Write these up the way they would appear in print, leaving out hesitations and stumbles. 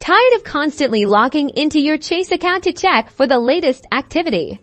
Tired of constantly logging into your Chase account to check for the latest activity?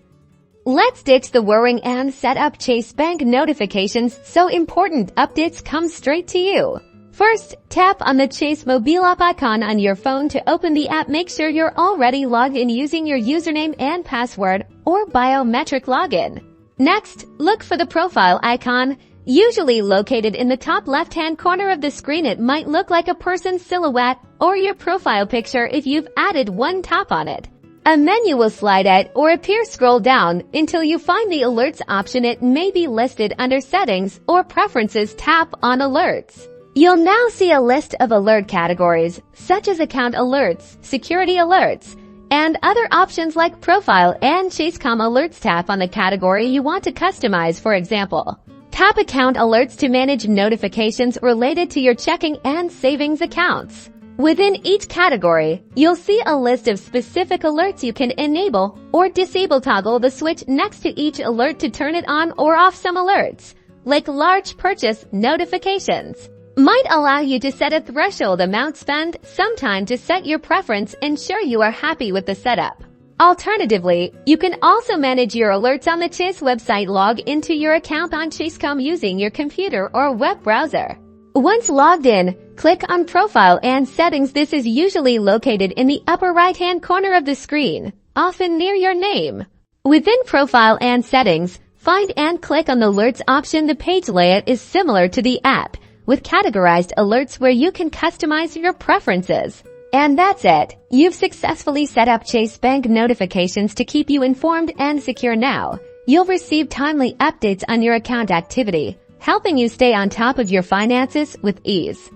Let's ditch the worrying and set up Chase Bank notifications so important updates come straight to you. First, tap on the Chase mobile app icon on your phone to open the app. Make sure you're already logged in using your username and password or biometric login. Next, look for the profile icon. Usually located in the top left-hand corner of the screen, it might look like a person's silhouette or your profile picture if you've added one tap on it. A menu will slide out or appear. Scroll down until you find the alerts option. It may be listed under settings or preferences. Tap on alerts. You'll now see a list of alert categories such as account alerts, security alerts, and other options like profile and Chase.com alerts. Tap on the category you want to customize. For example, tap account alerts to manage notifications related to your checking and savings accounts. Within each category, you'll see a list of specific alerts you can enable or disable. Toggle the switch next to each alert to turn it on or off. Some alerts, like large purchase notifications, might allow you to set a threshold amount spent. Sometime to set your preference. Ensure you are happy with the setup. Alternatively, you can also manage your alerts on the Chase website. Log into your account on Chase.com using your computer or web browser. Once logged in, click on Profile and Settings. This is usually located in the upper right-hand corner of the screen, often near your name. Within Profile and Settings, find and click on the Alerts option. The page layout is similar to the app, with categorized alerts where you can customize your preferences. And that's it. You've successfully set up Chase Bank notifications to keep you informed and secure. Now, you'll receive timely updates on your account activity, helping you stay on top of your finances with ease.